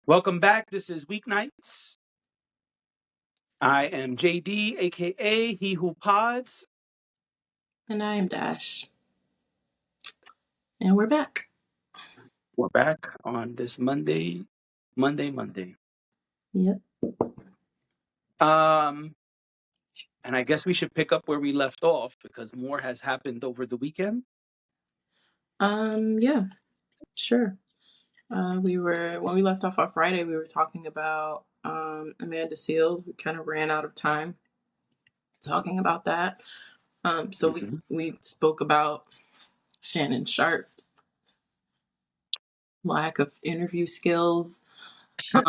Welcome back. This is Weeknights. I am JD, aka He Who Pods. And I am Dash. And we're back. We're back on this Monday. Yep. Um, and I guess we should pick up where we left off because more has happened over the weekend. Yeah, sure. When we left off on Friday, we were talking about Amanda Seales. We kind of ran out of time talking about that. So we Mhm. we spoke about Shannon Sharp's lack of interview skills. Right,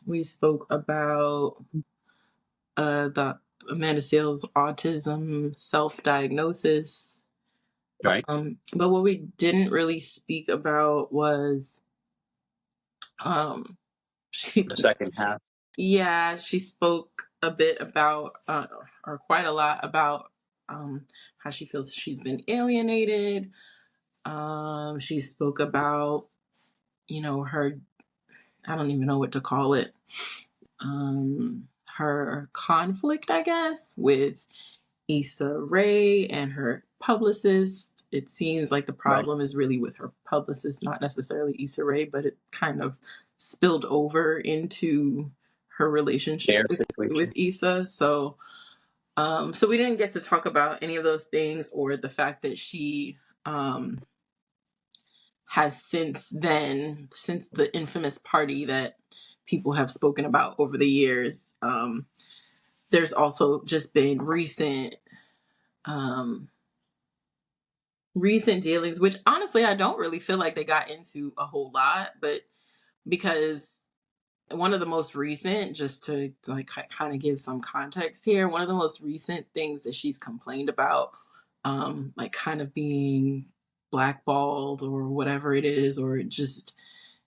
We spoke about the Amanda Seales autism self-diagnosis. right. But what we didn't really speak about was um she The second half. yeah, she spoke a bit about or quite a lot about how she feels she's been alienated. She spoke about, her, I don't even know what to call it. Her conflict, I guess, with Issa Rae and her publicist. It seems like the Right. problem is really with her publicist, not necessarily Issa Rae, but it kind of spilled over into her relationship Their with situation. Issa. So we didn't get to talk about any of those things or the fact that she has since the infamous party that people have spoken about over the years. There's also just been um, recent dealings, which honestly I don't really feel like they got into a whole lot, but because one of the most recent, just to like kind of give some context here, one of the most recent things that she's complained about, like kind of being blackballed or whatever it is, or just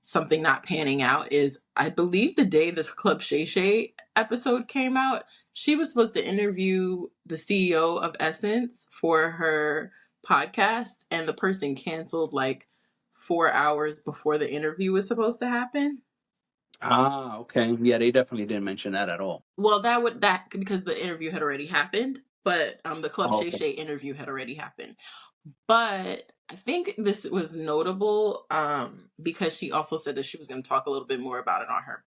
something not panning out is, I believe the day this Club Shay Shay episode came out, she was supposed to interview the CEO of Essence for her podcast, and the person canceled like 4 hours before the interview was supposed to happen. Ah, okay. Yeah, they definitely didn't mention that at all. Well, that because the interview had already happened, but the Club Oh, Shay okay. Shay interview had already happened. But I think this was notable because she also said that she was going to talk a little bit more about it on her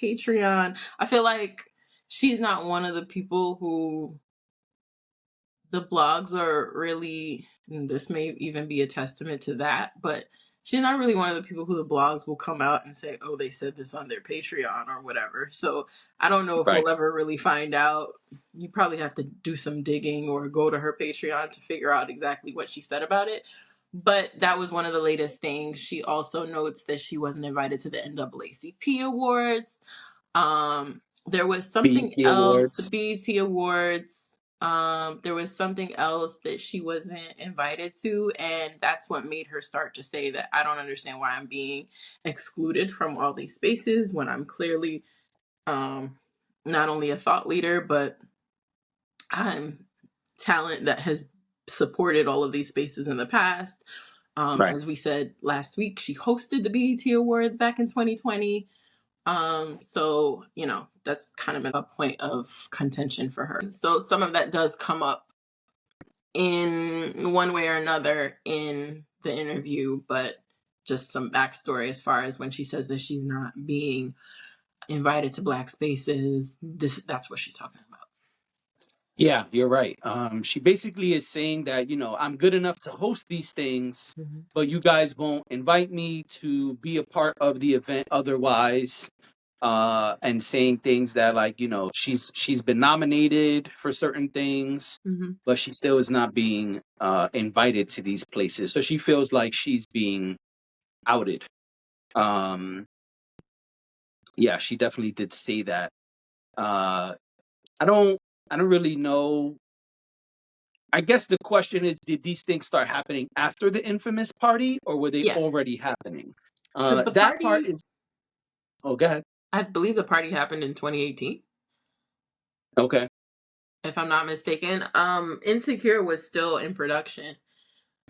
Patreon. I feel like she's not one of the people who the blogs are really, and this may even be a testament to that, but she's not really one of the people who the blogs will come out and say, oh, they said this on their Patreon or whatever. So I don't know if Right. we'll ever really find out. You probably have to do some digging or go to her Patreon to figure out exactly what she said about it. But that was one of the latest things. She also notes that she wasn't invited to the NAACP Awards. There was something BET else, the Awards. BET Awards. There was something else that she wasn't invited to, and that's what made her start to say that I don't understand why I'm being excluded from all these spaces when I'm clearly um, not only a thought leader, but I'm talent that has supported all of these spaces in the past. Right. As we said last week, she hosted the BET Awards back in 2020. So, that's kind of been a point of contention for her. So some of that does come up in one way or another in the interview, but just some backstory as far as when she says that she's not being invited to black spaces, that's what she's talking about. Yeah, you're right. She basically is saying that, I'm good enough to host these things, Mhm. but you guys won't invite me to be a part of the event otherwise. And saying things that like, she's been nominated for certain things, Mhm. but she still is not being invited to these places. So she feels like she's being outed. Um, yeah, she definitely did say that. Uh, I don't I don't really know. I guess the question is, did these things start happening after the infamous party, or were they Yeah, already happening? because the That part party, is. Oh, go ahead. I believe the party happened in 2018, Okay. if I'm not mistaken. Insecure was still in production.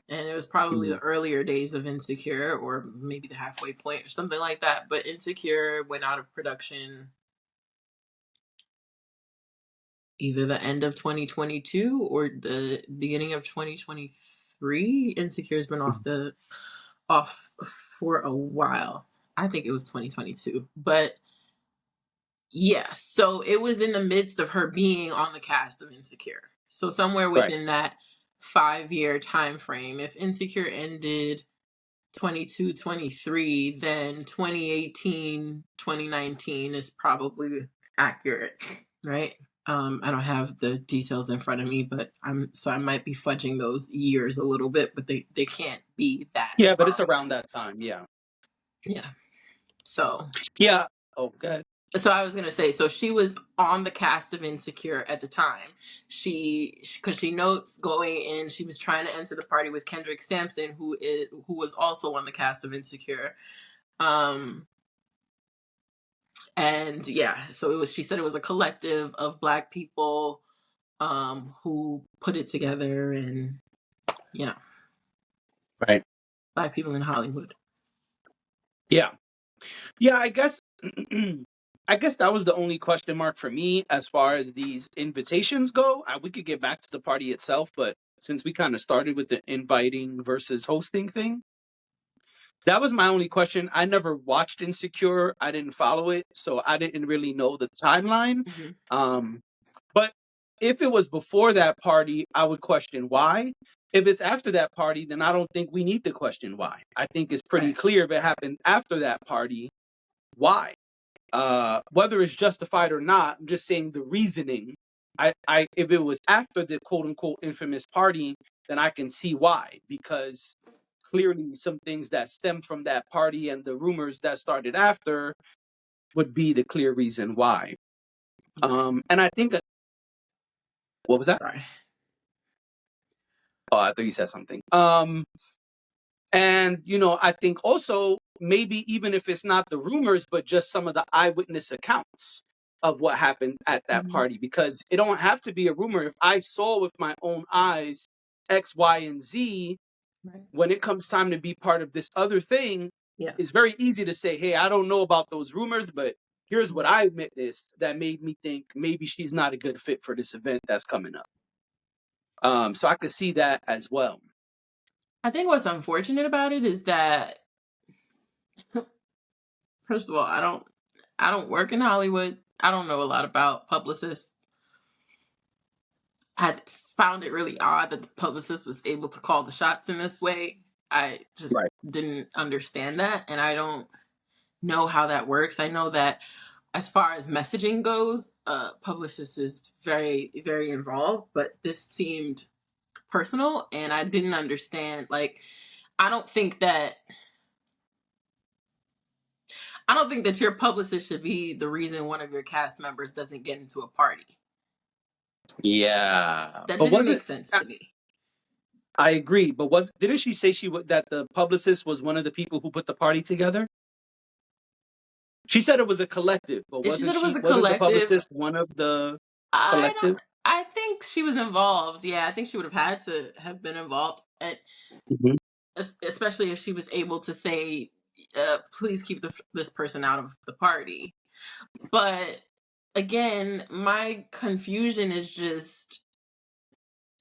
And it was probably Mhm. the earlier days of Insecure, or maybe the halfway point or something like that. But Insecure went out of production either the end of 2022 or the beginning of 2023. Insecure's been off for a while. I think it was 2022. But yeah, so it was in the midst of her being on the cast of Insecure. So somewhere Right. within that 5-year time frame, if Insecure ended 22, 23, then 2018, 2019 is probably accurate, right? I don't have the details in front of me, but I might be fudging those years a little bit, but they can't be that Yeah, but it's far around off. that time. Yeah. Yeah. So Yeah. Oh, good. so I was gonna say, so she was on the cast of Insecure at the time. Because she notes going in, she was trying to enter the party with Kendrick Sampson, who was also on the cast of Insecure. Um, and yeah, so it was. She said it was a collective of Black people who put it together, and you know, Right. Black people in Hollywood. Yeah. Yeah. I guess. I guess that was the only question mark for me as far as these invitations go. We could get back to the party itself, but since we kind of started with the inviting versus hosting thing, that was my only question. I never watched Insecure. I didn't follow it, so I didn't really know the timeline. Hmm. Um, but if it was before that party, I would question why. If it's after that party, then I don't think we need to question why. I think it's pretty Right. clear if it happened after that party, why. Whether it's justified or not, I'm just saying the reasoning. If it was after the quote unquote infamous party, then I can see why. Because clearly some things that stem from that party and the rumors that started after would be the clear reason why. Right. And I think what was that? Sorry. Oh, I thought you said something. And I think also maybe even if it's not the rumors, but just some of the eyewitness accounts of what happened at that Hmm. party, because it don't have to be a rumor. If I saw with my own eyes X, Y, and Z, Right. when it comes time to be part of this other thing, Yeah. it's very easy to say, hey, I don't know about those rumors, but here's what I witnessed that made me think maybe she's not a good fit for this event that's coming up. So I could see that as well. I think what's unfortunate about it is that, first of all, I don't work in Hollywood. I don't know a lot about publicists. I found it really odd that the publicist was able to call the shots in this way. I just Right. didn't understand that, and I don't know how that works. I know that as far as messaging goes, publicist is very, very involved, but this seemed personal, and I didn't understand. Like, I don't think that I don't think that your publicist should be the reason one of your cast members doesn't get into a party. Yeah, That but didn't wasn't make sense to me. I agree? But was didn't she say that the publicist was one of the people who put the party together? She said it was a collective, but And she said it was a wasn't the collective. publicist one of the I collective? don't. I think she was involved. Yeah, I think she would have had to have been involved, and Mhm. especially if she was able to say, "Please keep this person out of the party." But again, my confusion is just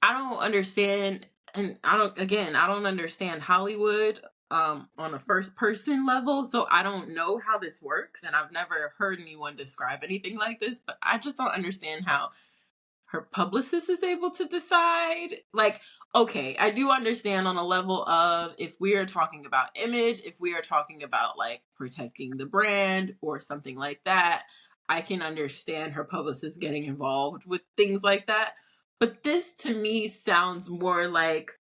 I don't understand, and I don't understand Hollywood on a first person level, so I don't know how this works, and I've never heard anyone describe anything like this, but I just don't understand how her publicist is able to decide. Like, okay, I do understand on a level of if we are talking about image, if we are talking about like protecting the brand or something like that, I can understand her publicist getting involved with things like that. But this to me sounds more like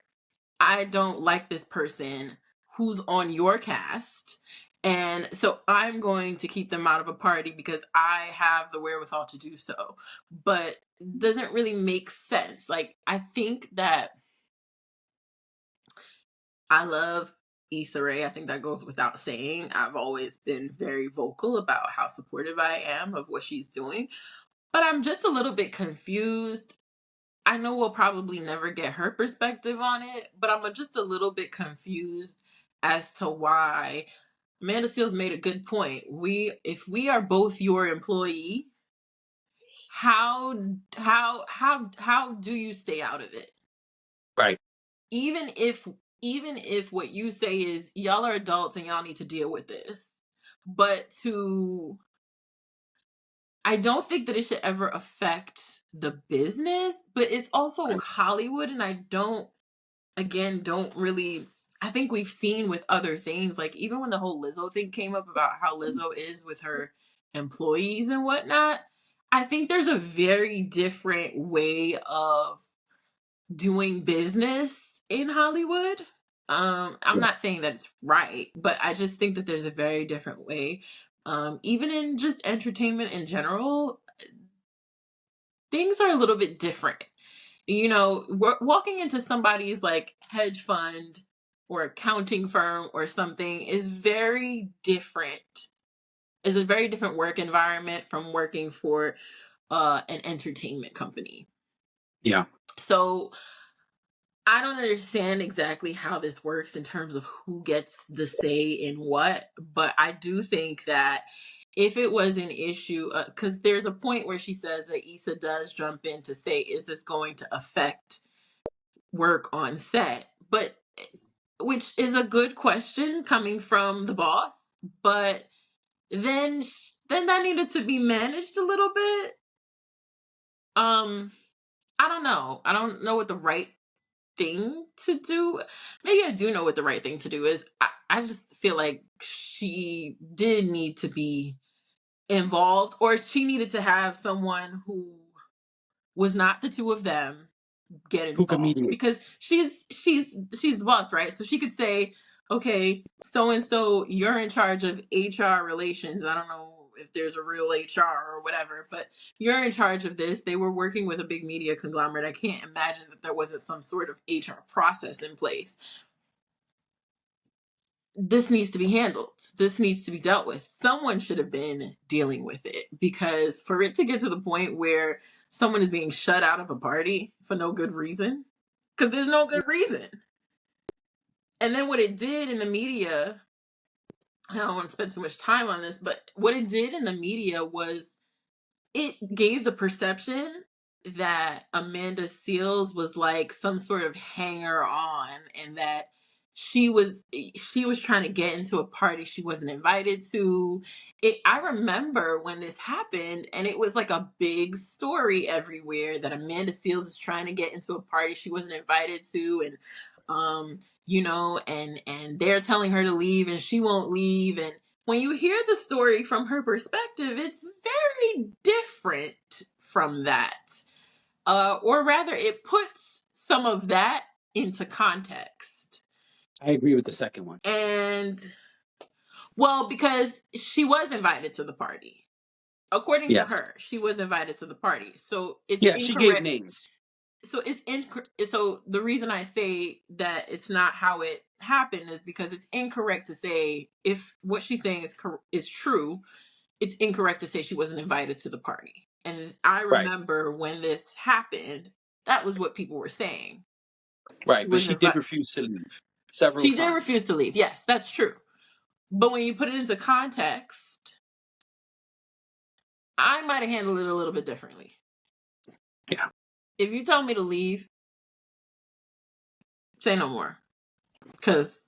I don't like this person who's on your cast. And so I'm going to keep them out of a party because I have the wherewithal to do so. But doesn't really make sense. Like, I think that I love Issa Rae. I think that goes without saying. I've always been very vocal about how supportive I am of what she's doing. But I'm just a little bit confused I know we'll probably never get her perspective on it, but I'm just a little bit confused as to why Amanda Seales made a good point. If we are both your employee, how do you stay out of it? Right. Even if what you say is y'all are adults and y'all need to deal with this. But I don't think that it should ever affect the business, but it's also Right. Hollywood, and I don't really. I think we've seen with other things, like even when the whole Lizzo thing came up about how Lizzo is with her employees and whatnot, I think there's a very different way of doing business in Hollywood. I'm Yeah. not saying that it's right, but I just think that there's a very different way. Even in just entertainment in general, things are a little bit different. Walking into somebody's like hedge fund or accounting firm or something is very different. Is a very different work environment from working for an entertainment company. Yeah. So I don't understand exactly how this works in terms of who gets the say in what, but I do think that if it was an issue, because there's a point where she says that Issa does jump in to say, is this going to affect work on set? But which is a good question coming from the boss, but then then that needed to be managed a little bit. Um, I don't know. I don't know what the right thing to do. Maybe I do know what the right thing to do is. I just feel like she did need to be involved, or she needed to have someone who was not the two of them get Who can involved, mediate? because she's the boss, right? So she could say, okay, so and so, you're in charge of HR relations. I don't know if there's a real HR or whatever, but you're in charge of this. They were working with a big media conglomerate. I can't imagine that there wasn't some sort of HR process in place. This needs to be handled. This needs to be dealt with. Someone should have been dealing with it, because for it to get to the point where someone is being shut out of a party for no good reason, because there's no good reason. And then what it did in the media, I don't want to spend too much time on this, but what it did in the media was it gave the perception that Amanda Seales was like some sort of hanger on, and that she was trying to get into a party she wasn't invited to. I remember when this happened, and it was like a big story everywhere that Amanda Seales is trying to get into a party she wasn't invited to, and and they're telling her to leave and she won't leave. And when you hear the story from her perspective, it's very different from that. Or rather, it puts some of that into context. I agree with the second one. And, well, because she was invited to the party. According to Yes. her, she was invited to the party. So it's Yeah, she gave incorrect. names. So the reason I say that it's not how it happened is because it's incorrect to say, if what she's saying is true, it's incorrect to say she wasn't invited to the party. And I Right. remember when this happened, that was what people were saying. She Right. But was she did invited. refuse to leave several She did times. refuse to leave. Yes, that's true. But when you put it into context, I might have handled it a little bit differently. Yeah. If you tell me to leave, say no more. Because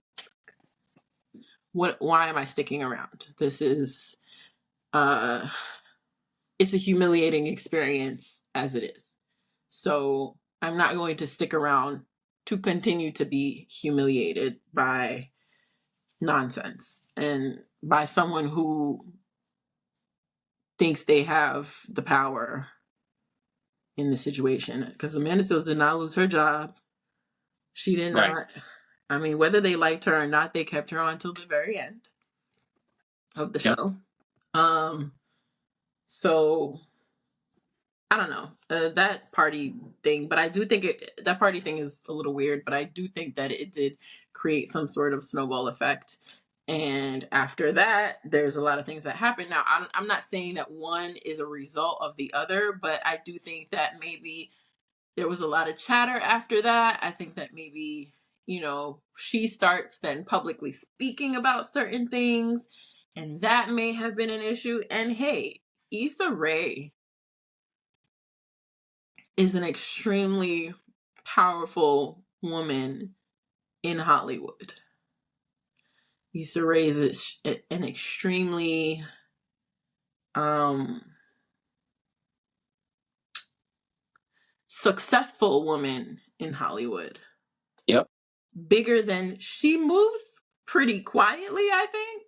why am I sticking around? This is uh it's a humiliating experience as it is. So I'm not going to stick around to continue to be humiliated by nonsense and by someone who thinks they have the power in the situation. Because Amanda Seales did not lose her job. She did Right. not. I mean, whether they liked her or not, they kept her on till the very end of the Yep. show. So I don't know, that party thing, but I do think that party thing is a little weird, but I do think that it did create some sort of snowball effect. And after that, there's a lot of things that happen. Now, I'm not saying that one is a result of the other, but I do think that maybe There was a lot of chatter after that. I think that maybe, she starts then publicly speaking about certain things, and that may have been an issue. And hey, Issa Rae is an extremely powerful woman in Hollywood. Issa Rae is an extremely successful woman in Hollywood. Yep. Bigger than she moves pretty quietly, I think,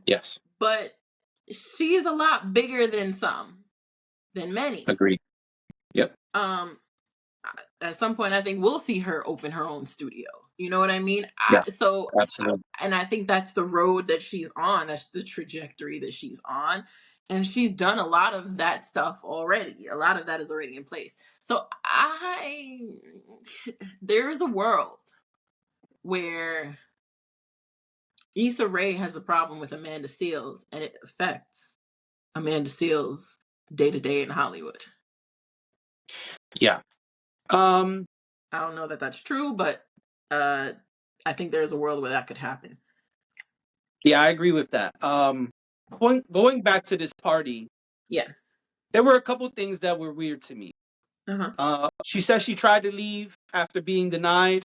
Yes. but she's a lot bigger than many. Agreed. Yep. Um, at some point, I think we'll see her open her own studio. You know what I mean? Yeah. Absolutely. And I think that's the road that she's on. That's the trajectory that she's on. And she's done a lot of that stuff already. A lot of that is already in place. So there's a world where Issa Rae has a problem with Amanda Seales, and it affects Amanda Seales day to day in Hollywood. Yeah. I don't know that that's true, but I think there's a world where that could happen. Yeah, I agree with that. Going back to this party, Yeah. there were a couple things that were weird to me. She says she tried to leave after being denied.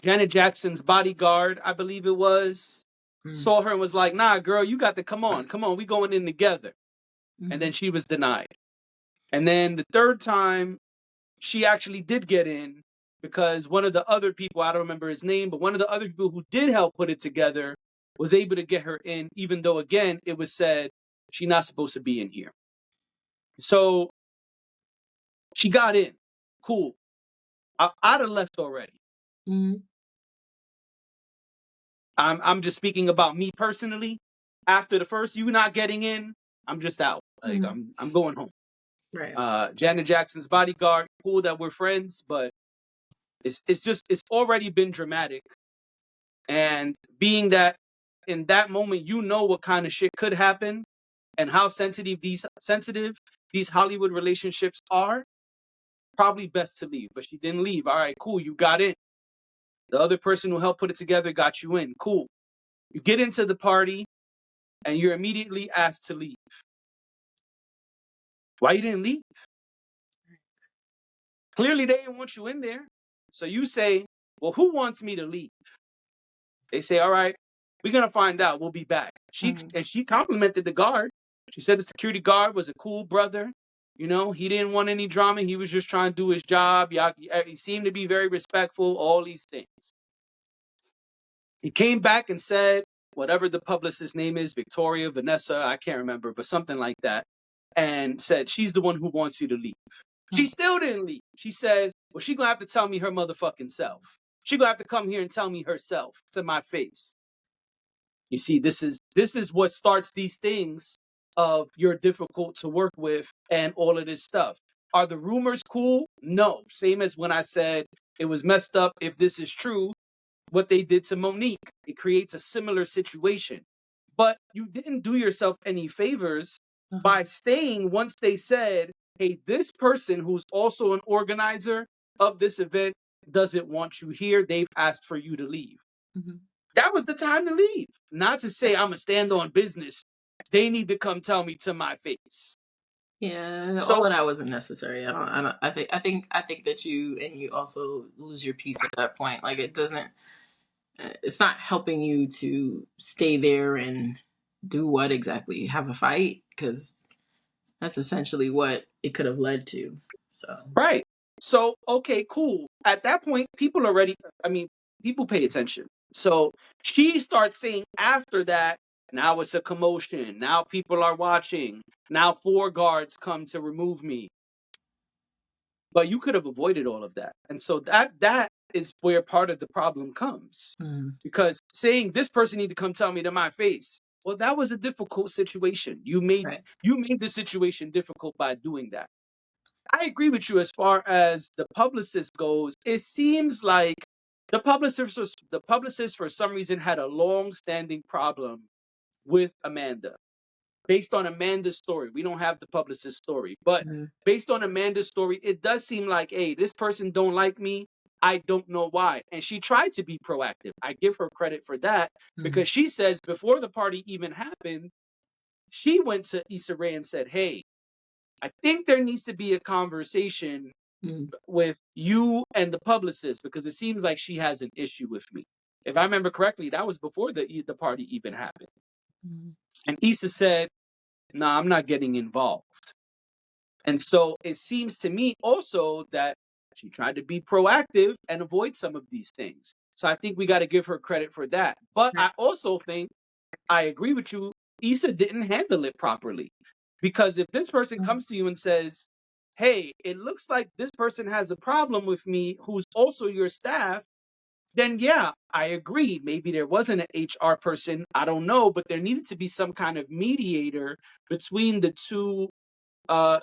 Janet Jackson's bodyguard, I believe it was, saw her and was like, "Nah, girl, you got to come on, we going in together." And then she was denied. And then the third time, she actually did get in because one of the other people, I don't remember his name, but one of the other people who did help put it together was able to get her in, even though, again, it was said she's not supposed to be in here. So she got in. Cool. I'd have left already. I'm just speaking about me personally. After the first, you not getting in, I'm just out. Like I'm going home. Right. Janet Jackson's bodyguard, cool that we're friends, but it's already been dramatic. And being that in that moment, you know what kind of shit could happen and how sensitive these Hollywood relationships are, probably best to leave. But she didn't leave. All right, cool. You got in. The other person who helped put it together got you in. Cool. You get into the party and you're immediately asked to leave. Why you didn't leave? Clearly they didn't want you in there. So you say, well, who wants me to leave? They say, all right, we're going to find out. We'll be back. She complimented the guard. She said the security guard was a cool brother. You know, he didn't want any drama. He was just trying to do his job. He seemed to be very respectful, all these things. He came back and said, whatever the publicist's name is, Victoria, Vanessa, I can't remember, but something like that, and said, she's the one who wants you to leave. She still didn't leave. She says, well, she's going to have to tell me her motherfucking self. She's going to have to come here and tell me herself to my face. You see, this is what starts these things of you're difficult to work with and all of this stuff. Are the rumors cool? No. Same as when I said it was messed up if this is true, what they did to Monique. It creates a similar situation. But you didn't do yourself any favors by staying once they said, hey, this person who's also an organizer of this event doesn't want you here. They've asked for you to leave. That was the time to leave. Not to say I'm going to stand on business. They need to come tell me to my face. Yeah, So, all of that wasn't necessary. I think that you also lose your peace at that point. Like it's not helping you to stay there and do what exactly? Have a fight? Because that's essentially what it could have led to. So right. So, okay, cool. At that point, people pay attention. So she starts saying after that, now it's a commotion. Now people are watching. Now 4 guards come to remove me. But you could have avoided all of that. And so that is where part of the problem comes. Because saying this person need to come tell me to my face, well, that was a difficult situation. You made the situation difficult by doing that. I agree with you as far as the publicist goes. It seems like the publicist for some reason had a long-standing problem with Amanda. based on Amanda's story. We don't have the publicist story, but Mhm. based on Amanda's story, it does seem like, hey, this person don't like me. I don't know why. And she tried to be proactive. I give her credit for that Mhm. because she says before the party even happened, she went to Issa Rae and said, hey, I think there needs to be a conversation Mhm. with you and the publicist because it seems like she has an issue with me. If I remember correctly, that was before the party even happened. Mhm. And Issa said, nah, I'm not getting involved. And so it seems to me also that she tried to be proactive and avoid some of these things. So I think we got to give her credit for that. But Right. I also think I agree with you. Issa didn't handle it properly because if this person Mhm. comes to you and says, hey, it looks like this person has a problem with me who's also your staff, then yeah, I agree. Maybe there wasn't an HR person. I don't know, but there needed to be some kind of mediator between the two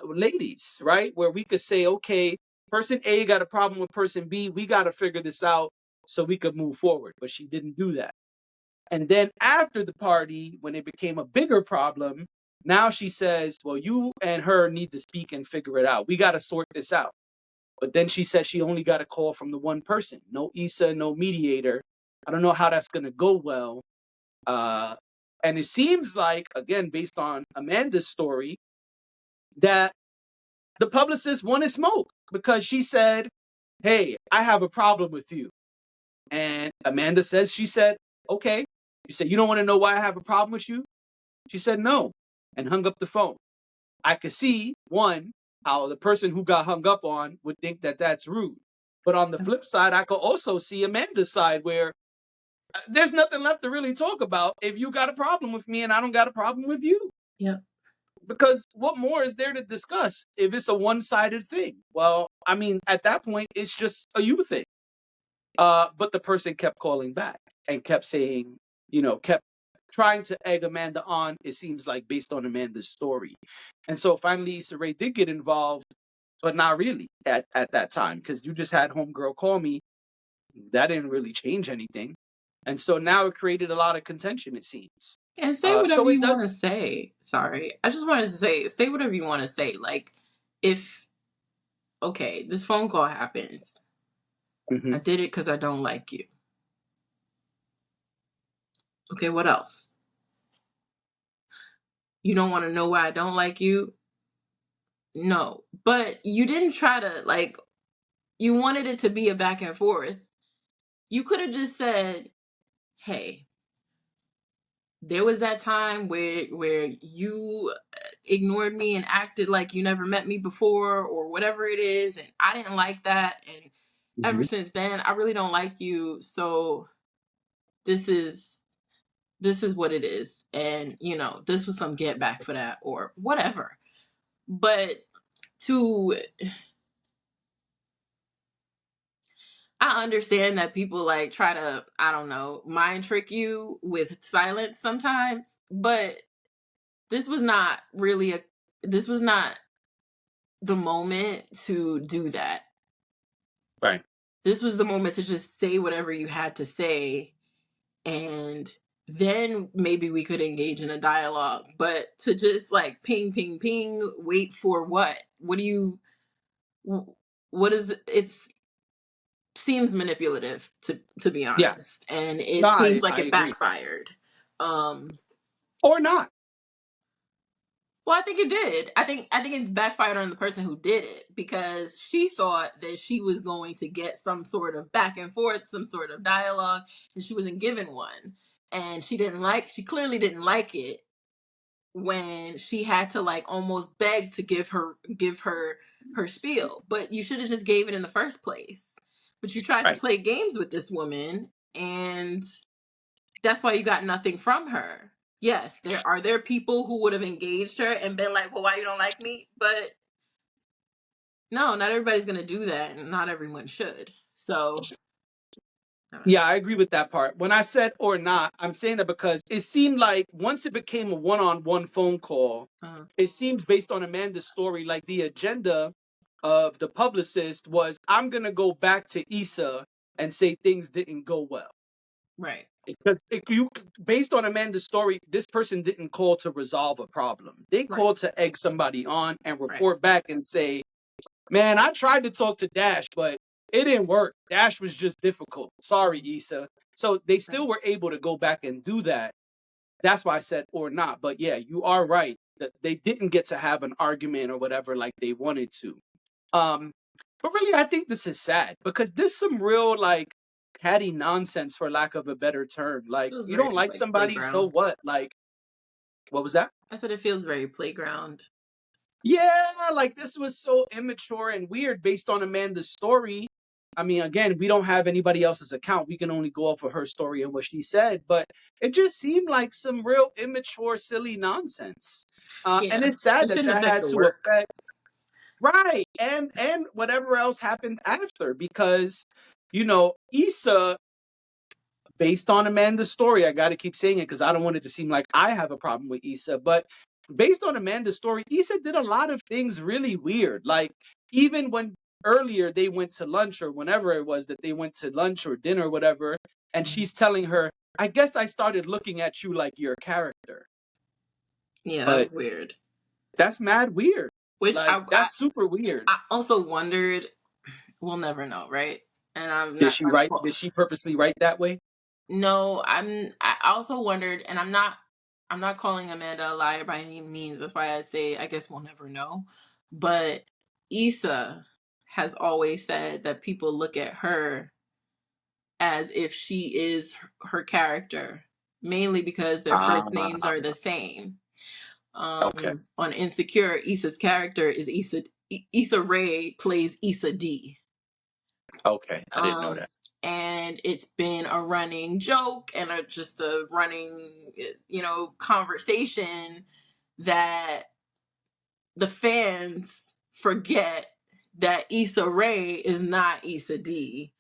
ladies, right? Where we could say, okay, person A got a problem with person B. We got to figure this out so we could move forward. But she didn't do that. And then after the party, when it became a bigger problem, now she says, well, you and her need to speak and figure it out. We got to sort this out. But then she said she only got a call from the one person. No Issa, no mediator. I don't know how that's going to go well. Uh, and it seems like, again, based on Amanda's story, that the publicist wanted smoke because she said, hey, I have a problem with you. And Amanda says, she said, okay. She said, you don't want to know why I have a problem with you? She said, no, and hung up the phone. I could see, one, how the person who got hung up on would think that that's rude. But on the flip side, I could also see Amanda's side where there's nothing left to really talk about if you got a problem with me and I don't got a problem with you. Yep. Because what more is there to discuss if it's a one-sided thing? Well, I mean, at that point, it's just a you thing. But the person kept calling back and kept saying, kept trying to egg Amanda on, it seems like, based on Amanda's story. And so finally, Issa Rae did get involved, but not really at that time, because you just had Homegirl call me. That didn't really change anything. And so now it created a lot of contention, it seems. And say whatever So it you want to does. say. Sorry. I just wanted to say whatever you want to say. Like, if, okay, this phone call happens. I Mhm. did it because I don't like you. Okay, what else? You don't want to know why I don't like you? No. But you didn't try to, like, you wanted it to be a back and forth. You could have just said, hey, there was that time where you ignored me and acted like you never met me before or whatever it is, and I didn't like that, and ever Mhm. since then I really don't like you, so this is this is what it is, and this was some get back for that or whatever. But to I understand that people like try to, I don't know, mind trick you with silence sometimes, but this was not really a this was not the moment to do that. Right. This was the moment to just say whatever you had to say, and then maybe we could engage in a dialogue. But to just like ping, ping, ping, wait for what? What do you, what is, it seems manipulative to be Yeah. honest. And No, it seems I like it agree. backfired. Um, Or not. Well, I think it did. I think it backfired on the person who did it because she thought that she was going to get some sort of back and forth, some sort of dialogue, and she wasn't given one. And she clearly didn't like it when she had to like almost beg to give her spiel. But you should have just gave it in the first place. But you tried to Right. play games with this woman, and that's why you got nothing from her. Yes, there people who would have engaged her and been like, "Well, why you don't like me?" But no, not everybody's gonna do that, and not everyone should. So I don't Yeah, I agree with that part. When I said or not, I'm saying that because it seemed like once it became a one-on-one phone call, know. Uh-huh. it seems based on Amanda's story, like the agenda of the publicist was, I'm gonna go back to Issa and say things didn't go well. Right. because you, based on Amanda's story, this person didn't call to resolve a problem. They Right. called to egg somebody on and Right. report back and say, "Man, I tried to talk to Dash, but it didn't work. Dash was just difficult. Sorry, Issa." So they Right. still were able to go back and do that. That's why I said or not. But yeah, you are right that they didn't get to have an argument or whatever like they wanted to. Um, but really, I think this is sad because this some real like catty nonsense, for lack of a better term. Like, Feels you very don't like like somebody, so playground. what? Like, what was that? I said it feels very playground. Yeah, like this was so immature and weird based on Amanda's story. I mean, again, we don't have anybody else's account. We can only go off of her story and what she said, but it just seemed like some real immature, silly nonsense. And Yeah. it's sad It that shouldn't that affect had the to work. affect right and whatever else happened after because Issa, based on Amanda's story, I got to keep saying it because I don't want it to seem like I have a problem with Issa, but based on Amanda's story, Issa did a lot of things really weird. Like, even when earlier they went to lunch or whenever it was that they went to lunch or dinner or whatever, and Mhm. she's telling her, I guess I started looking at you like your character. Yeah, that But was weird. that's mad weird. Which Like, that's super weird. I also wondered. We'll never know, right? And I'm not trying to Did call. she purposely write that way? No, I also wondered, and I'm not. I'm not calling Amanda a liar by any means. That's why I say I guess we'll never know. But Issa has always said that people look at her as if she is her character, mainly because their first names Ah, are the same. okay. On Insecure, Issa's character is Issa. Issa Rae plays Issa D. Okay. I didn't know Um, that. and it's been a running joke and just a running, conversation that the fans forget that Issa Rae is not Issa D,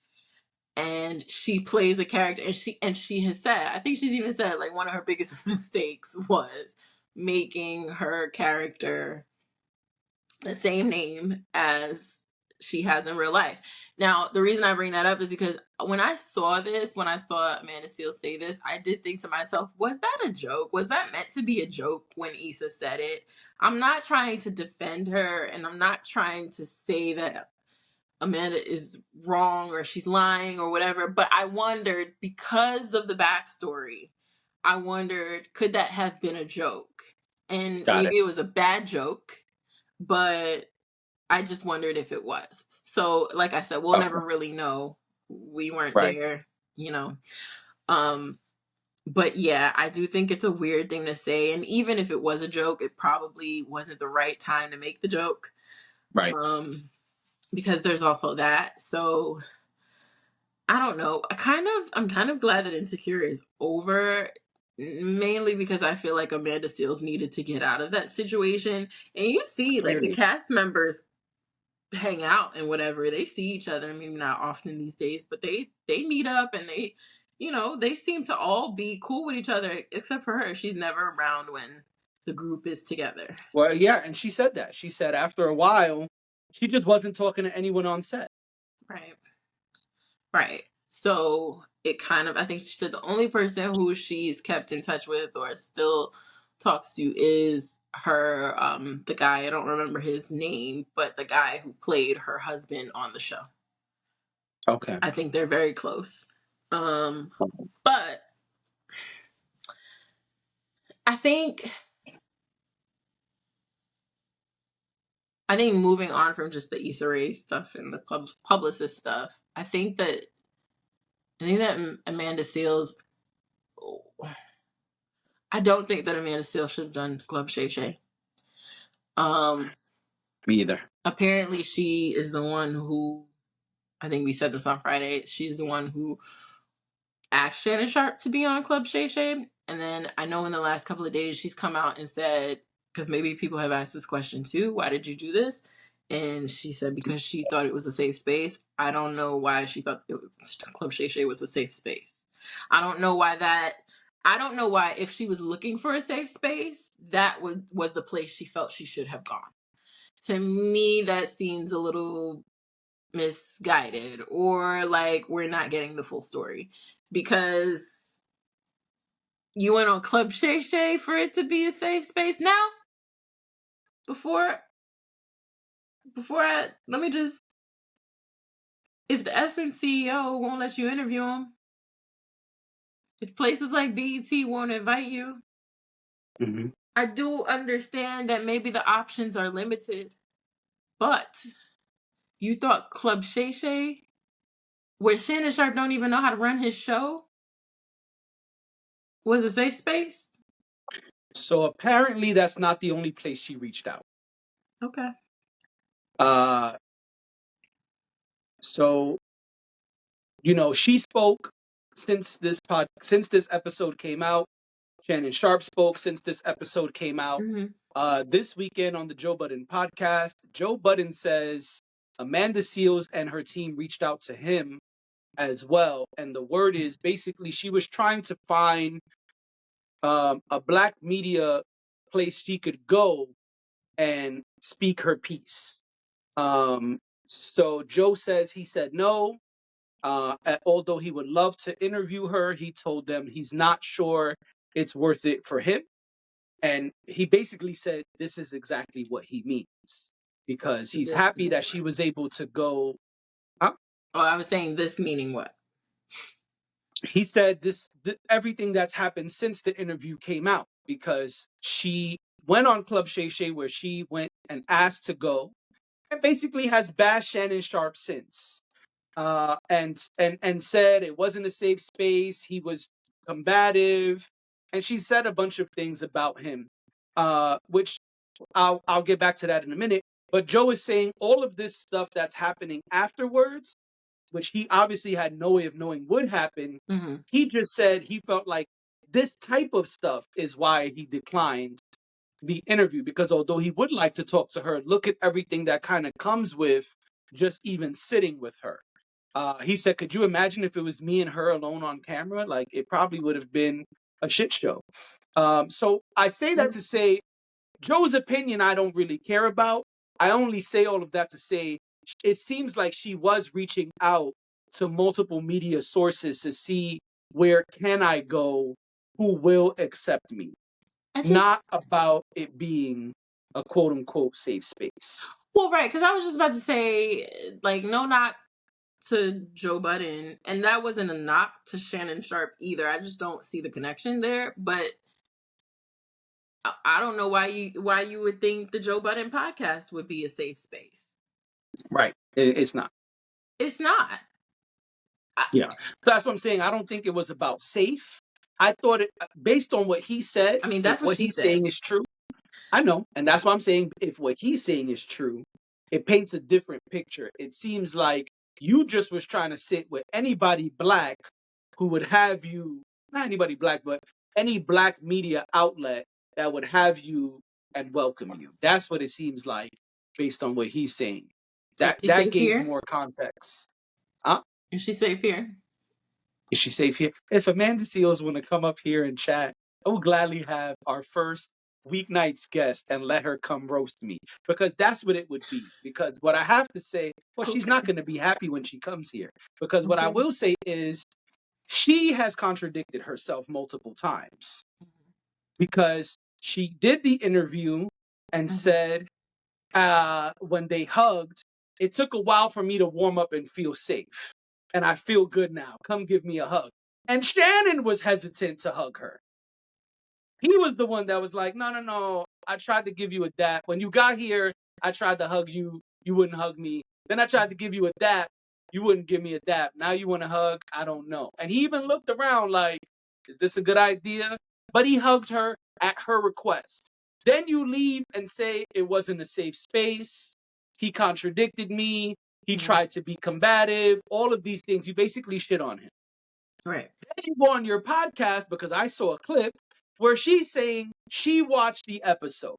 and she plays a character, and she has said, I think she's even said, like, one of her biggest mistakes was making her character the same name as she has in real life. Now, the reason I bring that up is because when I saw this, when I saw Amanda Seales say this, I did think to myself, was that a joke? Was that meant to be a joke when Issa said it? I'm not trying to defend her, and I'm not trying to say that Amanda is wrong or she's lying or whatever, but I wondered, because of the backstory, I wondered, could that have been a joke? And Got it. maybe it was a bad joke, but I just wondered if it was. So, like I said, we'll Okay. never really know. We weren't Right. there, you know. Um, but yeah, I do think it's a weird thing to say. And even if it was a joke, it probably wasn't the right time to make the joke. Right. Um, because there's also that. So I don't know. I'm kind of glad that Insecure is over. Mainly because I feel like Amanda Seales needed to get out of that situation. And you see, like, the Clearly. cast members hang out and whatever. They see each other. I mean, not often these days, but they meet up, and they seem to all be cool with each other except for her. She's never around when the group is together. Well, yeah, and she said that. She said after a while, she just wasn't talking to anyone on set. Right. Right. So it kind of, I think she said the only person who she's kept in touch with or still talks to is her, the guy, I don't remember his name, but the guy who played her husband on the show. Okay. I think they're very close. But I think moving on from just the Issa Rae stuff and the publicist stuff, I think that Amanda Seales, I don't think that Amanda Seales should have done Club Shay Shay. Me either. Apparently she is the one who, I think we said this on Friday, she's the one who asked Shannon Sharp to be on Club Shay Shay. And then I know in the last couple of days she's come out and said, because maybe people have asked this question too, why did you do this? And she said because she thought it was a safe space. I don't know why she thought Club Shay Shay was a safe space. I don't know why if she was looking for a safe space, that was the place she felt she should have gone. To me, that seems a little misguided, or like we're not getting the full story, because You went on Club Shay Shay for it to be a safe space now? Let me just, if the Essence CEO won't let you interview him, if places like BET won't invite you, Mm-hmm. I do understand that maybe the options are limited, but you thought Club Shay Shay, where Shannon Sharp don't even know how to run his show, was a safe space? So apparently that's not the only place she reached out. Okay. Uh, so she spoke since this episode came out. Shannon Sharp spoke since this episode came out. Mm-hmm. This weekend on the Joe Budden podcast, Joe Budden says Amanda Seales and her team reached out to him as well, and the word is basically she was trying to find a black media place she could go and speak her piece. So Joe says he said no. Although he would love to interview her, he told them he's not sure it's worth it for him. And he basically said this is exactly what he means because he's This happy meaning that she what? was able to go. Huh? Oh, I was saying this meaning what? He said everything that's happened since the interview came out because she went on Club Shay Shay where she went and asked to go and basically has bashed Shannon Sharp since. And said it wasn't a safe space. He was combative, and she said a bunch of things about him, which I'll get back to that in a minute. But Joe is saying all of this stuff that's happening afterwards, which he obviously had no way of knowing would happen. Mm-hmm. He just said he felt like this type of stuff is why he declined the interview because although he would like to talk to her, look at everything that kind of comes with just even sitting with her. He said, could you imagine if it was me and her alone on camera? Like, it probably would have been a shit show. So I say that to say, Joe's opinion, I don't really care about. I only say all of that to say, it seems like she was reaching out to multiple media sources to see where can I go, who will accept me, I just, not about it being a quote unquote safe space. well, right, because I was just about to say, like, no knock to Joe Budden, and that wasn't a knock to Shannon Sharp either. I just don't see the connection there. But I don't know why you would think the Joe Budden podcast would be a safe space. Right. It's not. It's not. Yeah. That's what I'm saying. I don't think it was about safe. I thought it, based on what he said, I mean, if that's what what she he's said. saying is true, I know. And that's what I'm saying. If what he's saying is true, it paints a different picture. It seems like you just was trying to sit with anybody black who would have you, not anybody black, but any black media outlet that would have you and welcome you. That's what it seems like based on what he's saying. Is That she that safe gave here? more context. Huh? Is she safe here? Is she safe here? If Amanda Seales want to come up here and chat, I will gladly have our first weeknights guest and let her come roast me because that's what it would be. Because what I have to say, well, she's not Okay. going to be happy when she comes here. Because what I Okay. will say is she has contradicted herself multiple times because she did the interview and Mm-hmm. said when they hugged, it took a while for me to warm up and feel safe. And I feel good now. Come give me a hug. And Shannon was hesitant to hug her. He was the one that was like, no, no, no. I tried to give you a dap. When you got here, I tried to hug you. You wouldn't hug me. Then I tried to give you a dap. You wouldn't give me a dap. Now you want a hug? I don't know. And he even looked around like, is this a good idea? But he hugged her at her request. Then you leave and say it wasn't a safe space. He contradicted me. He Mm-hmm. tried to be combative. All of these things. You basically shit on him. Right. Then you go on your podcast because I saw a clip where she's saying she watched the episode.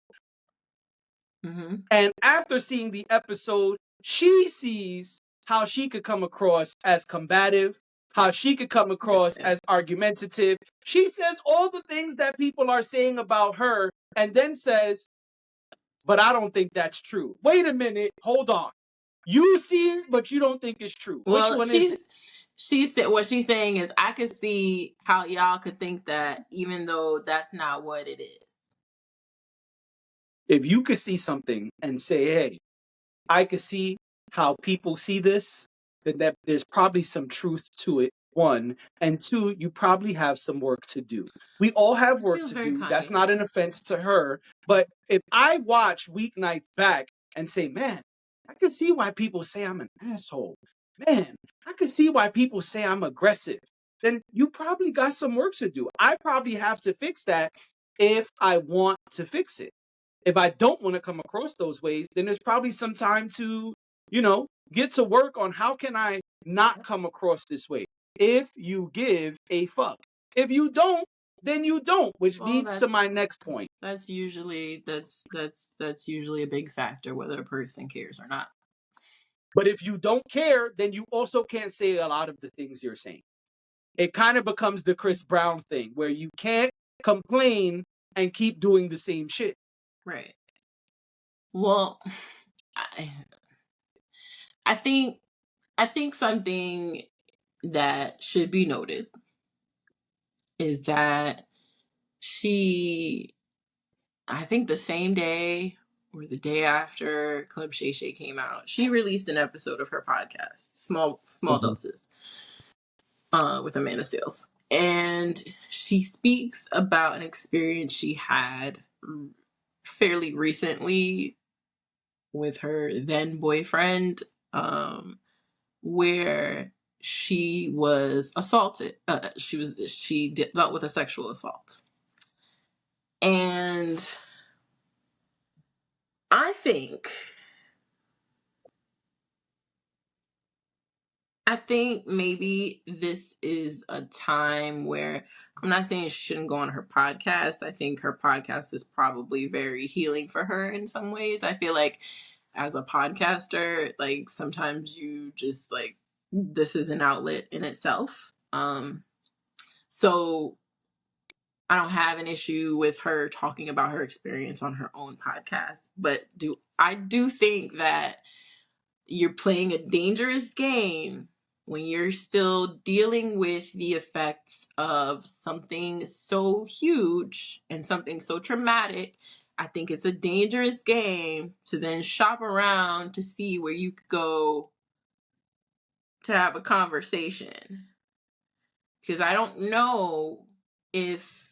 Mm-hmm. And after seeing the episode, she sees how she could come across as combative, how she could come across Yeah. as argumentative. She says all the things that people are saying about her and then says, but I don't think that's true. Wait a minute. Hold on. You see it, but you don't think it's true. Which Well, one is it? She said what she's saying is I could see how y'all could think that even though that's not what it is. If you could see something and say, hey, I could see how people see this, then that there's probably some truth to it. One, and two, you probably have some work to do. We all have It work feels to very do. That's Kanye. not an offense to her. But if I watch Weeknights back and say, man, I could see why people say I'm an asshole. Man, I could see why people say I'm aggressive. Then you probably got some work to do. I probably have to fix that if I want to fix it. If I don't want to come across those ways, then there's probably some time to, get to work on how can I not come across this way. If you give a fuck. If you don't, then you don't, which Well, leads to my next point. that's usually that's usually a big factor whether a person cares or not. But if you don't care, then you also can't say a lot of the things you're saying. It kind of becomes the Chris Brown thing where you can't complain and keep doing the same shit. Right. Well, I, I think I think something that should be noted is that she, I think the same day or the day after Club Shay Shay came out, she released an episode of her podcast, Small Mhm. Doses, with Amanda Seales. And she speaks about an experience she had fairly recently with her then boyfriend, where she was assaulted. She dealt with a sexual assault, and I think I think maybe this is a time where I'm not saying she shouldn't go on her podcast. I think her podcast is probably very healing for her in some ways. I feel like as a podcaster, like sometimes you just like this is an outlet in itself. So I don't have an issue with her talking about her experience on her own podcast, but I do think that you're playing a dangerous game when you're still dealing with the effects of something so huge and something so traumatic. I think it's a dangerous game to then shop around to see where you could go to have a conversation. Because if I don't know if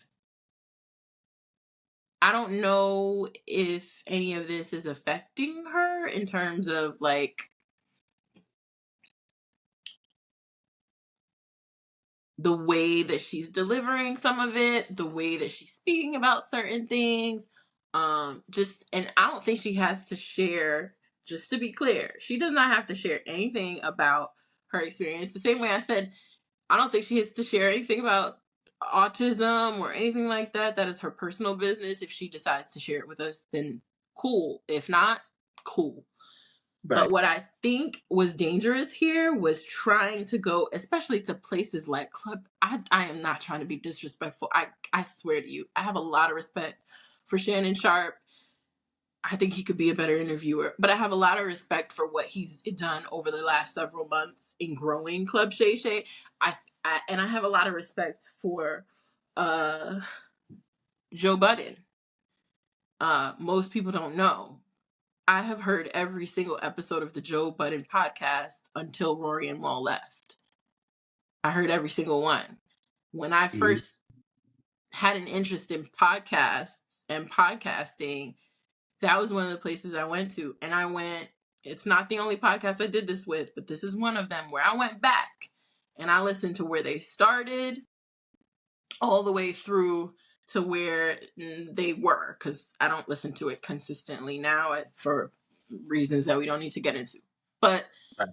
any of this is affecting her in terms of like the way that she's delivering some of it, the way that she's speaking about certain things. Just, and I don't think she has to share, just to be clear, she does not have to share anything about her experience. The same way I said, I don't think she has to share anything about autism or anything like that. That is her personal business. If she decides to share it with us, then cool. If not, cool. But Right. what I think was dangerous here was trying to go, especially to places like Club. I am not trying to be disrespectful. I swear to you, I have a lot of respect for Shannon Sharp. I think he could be a better interviewer, but I have a lot of respect for what he's done over the last several months in growing Club Shay Shay. And I have a lot of respect for uh, Joe Budden. Most people don't know. I have heard every single episode of the Joe Budden podcast until Rory and Mal left. I heard every single one. When I Mhm. first had an interest in podcasts and podcasting, that was one of the places I went to. And it's not the only podcast I did this with, but this is one of them where I went back and I listened to where they started all the way through to where they were, because I don't listen to it consistently now for reasons that we don't need to get into. But Right.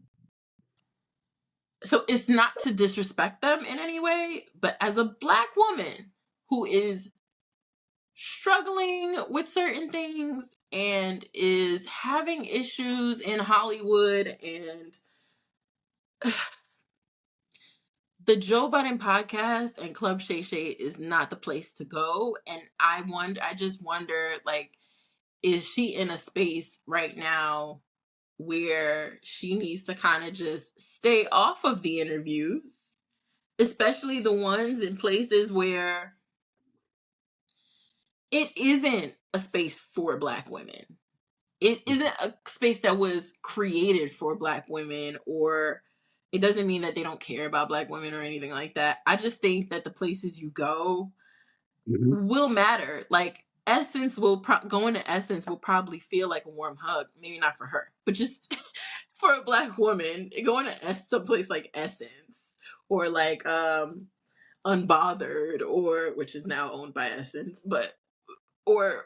so it's not to disrespect them in any way, but as a Black woman who is struggling with certain things and is having issues in Hollywood, and the Joe Budden podcast and Club Shay Shay is not the place to go. And I just wonder, like, is she in a space right now where she needs to kind of just stay off of the interviews, especially the ones in places where it isn't a space for Black women. It isn't a space that was created for Black women, or it doesn't mean that they don't care about Black women or anything like that. I just think that the places you go Mhm. will matter. Like Essence will going to Essence will probably feel like a warm hug. Maybe not for her, but just for a Black woman, going to someplace like Essence or like Unbothered, or which is now owned by Essence, but or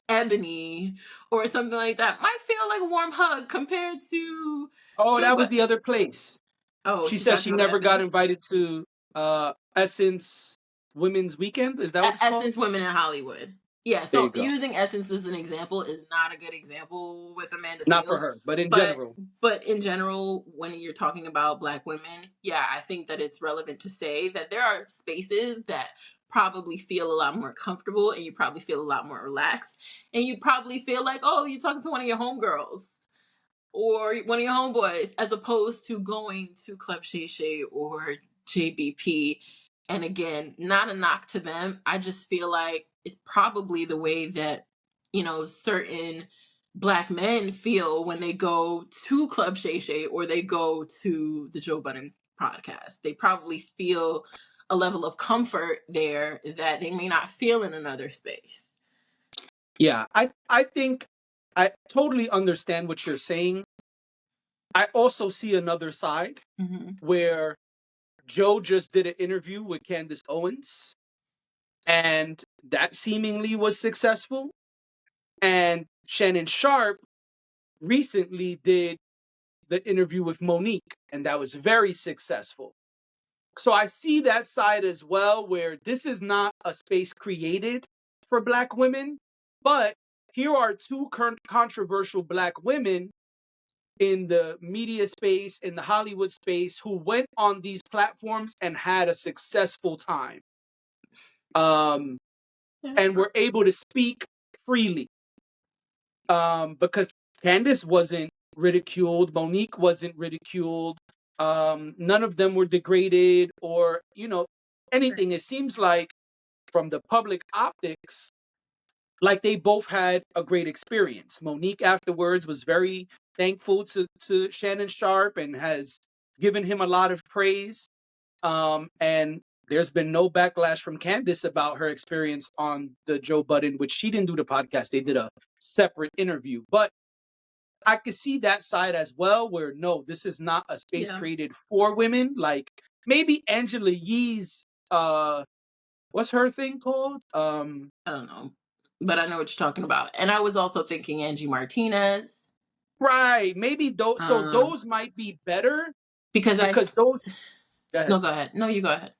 Ebony or something like that might feel like a warm hug compared to Oh, Joe that was the Button. other place. Oh, She she's said she talking about never got Ebony. invited to Essence Women's Weekend. Is that what it's called? Essence Women in Hollywood. Yeah, There you so go. using Essence as an example is not a good example with Amanda Not for Seales. her, but in But general. in general, when you're talking about Black women, yeah, I think that it's relevant to say that there are spaces that probably feel a lot more comfortable, and you probably feel a lot more relaxed, and you probably feel like, oh, you're talking to one of your homegirls or one of your homeboys, as opposed to going to Club Shay Shay or JBP. And again, not a knock to them. I just feel like it's probably the way that, certain Black men feel when they go to Club Shay Shay or they go to the Joe Budden podcast. They probably feel a level of comfort there that they may not feel in another space. Yeah, I think I totally understand what you're saying. I also see another side Mm-hmm. where Joe just did an interview with Candace Owens, and that seemingly was successful. And Shannon Sharp recently did the interview with Monique, and that was very successful. So I see that side as well, where this is not a space created for Black women, but here are two controversial Black women in the media space, in the Hollywood space, who went on these platforms and had a successful time, um, Yeah. and were able to speak freely, because Candace wasn't ridiculed, Monique wasn't ridiculed, none of them were degraded or anything. It seems like from the public optics, like they both had a great experience. Monique afterwards was very thankful to Shannon Sharp and has given him a lot of praise. And there's been no backlash from Candace about her experience on the Joe Budden, which she didn't do the podcast. They did a separate interview. But I could see that side as well, where no, this is not a space Yeah. created for women. Like maybe Angela Yee's what's her thing called? I don't know, but I know what you're talking about. And I was also thinking Angie Martinez, Right. Maybe those, so uh, those might be better because because those, go ahead. no, go ahead. No, you go ahead.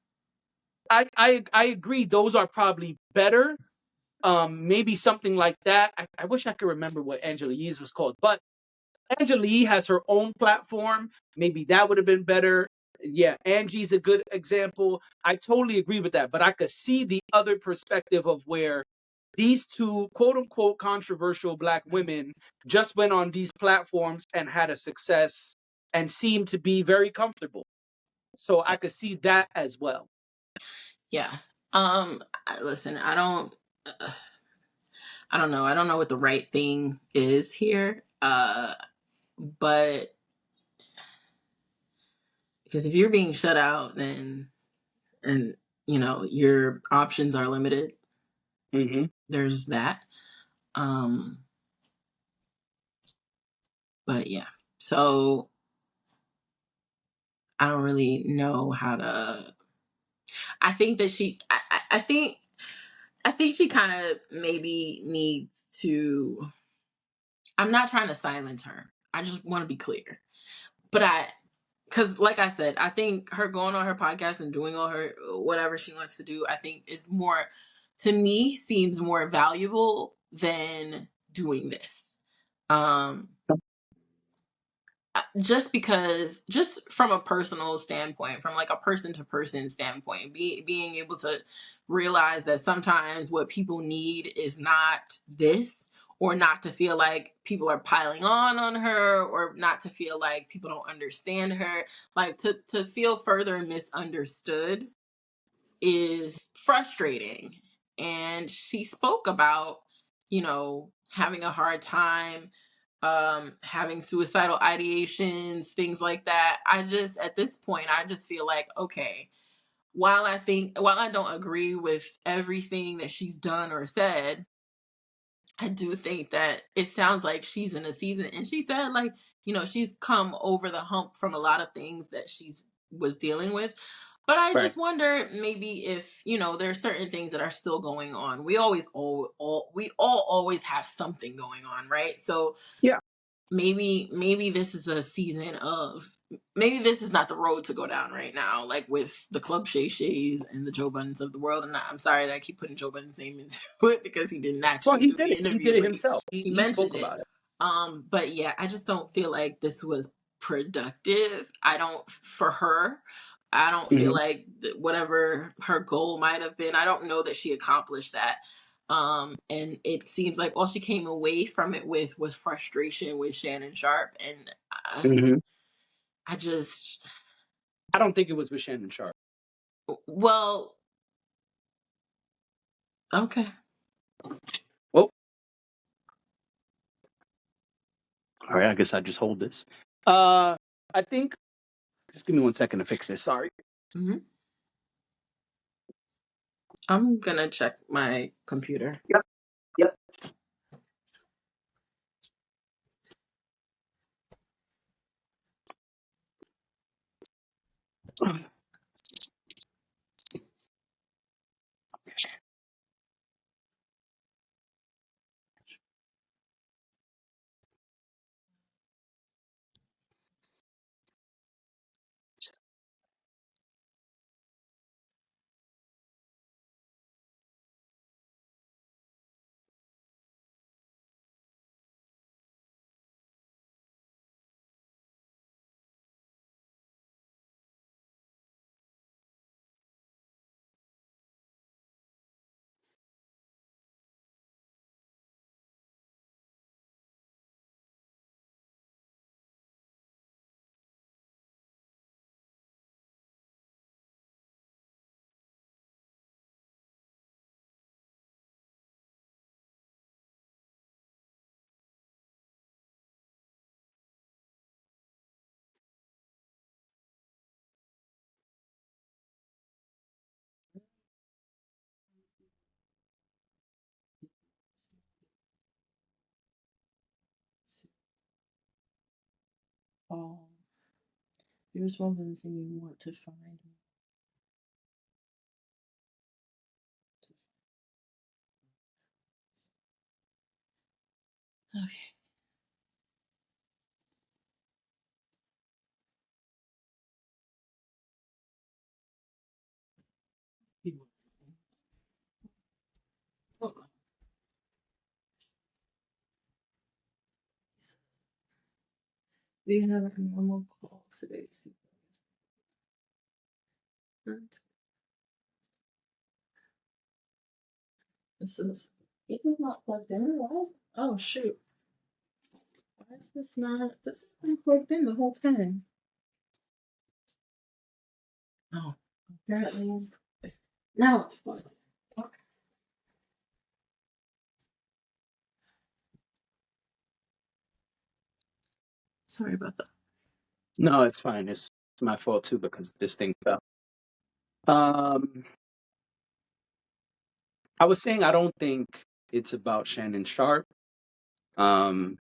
I agree. Those are probably better. Maybe something like that. I wish I could remember what Angela Yee's was called, but Angela Yee has her own platform. Maybe that would have been better. Yeah, Angie's a good example. I totally agree with that, but I could see the other perspective of where these two quote unquote controversial Black women just went on these platforms and had a success and seemed to be very comfortable. So I Yeah. could see that as well. Yeah. Listen, I don't know. I don't know what the right thing is here. But because if you're being shut out, then, and your options are limited. Hmm. There's that. Um, but yeah. So I don't really know how to. I think that I think she kind of maybe needs to. I'm not trying to silence her. I just want to be clear. But because like I said, I think her going on her podcast and doing all her whatever she wants to do, I think is more, to me, seems more valuable than doing this. Um, just because, just from a personal standpoint, from like a person to person standpoint, being able to realize that sometimes what people need is not this, or not to feel like people are piling on her, or not to feel like people don't understand her, like to feel further misunderstood is frustrating. And she spoke about, having a hard time, having suicidal ideations, things like that. I just, at this point, I just feel like, okay, while I don't agree with everything that she's done or said, I do think that it sounds like she's in a season, and she said, like, she's come over the hump from a lot of things that she's was dealing with. But I Right. just wonder, maybe if, there are certain things that are still going on. We all always have something going on, right? So Yeah. maybe this is a season of, maybe this is not the road to go down right now, like with the Club Shay Shays and the Joe Buttons of the world. And I'm sorry that I keep putting Joe Button's name into it, because he didn't Well, actually he do did the it. He interview, did it but himself. he He spoke mentioned it. about it. But yeah, I just don't feel like this was productive. I don't, for her, I don't feel Hmm. like whatever her goal might have been, I don't know that she accomplished that. And it seems like all she came away from it with was frustration with Shannon Sharp. And Hmm. I just, I don't think it was with Shannon Sharp. well, okay. Well, all right. I guess I just hold this. I think. Just give me 1 second to fix this. Sorry. Hmm. I'm gonna check my computer. Yep. Yep. Oh, here's one thing you want to find. Okay. Hold on. We have a normal call today. This is even not plugged in. Why is, oh shoot. Why is this not, this has been plugged in the whole time. Oh, apparently now it's plugged in. Okay. Sorry about that. No, it's fine. It's my fault too because this thing fell. Um, I was saying I don't think it's about Shannon Sharp. Um,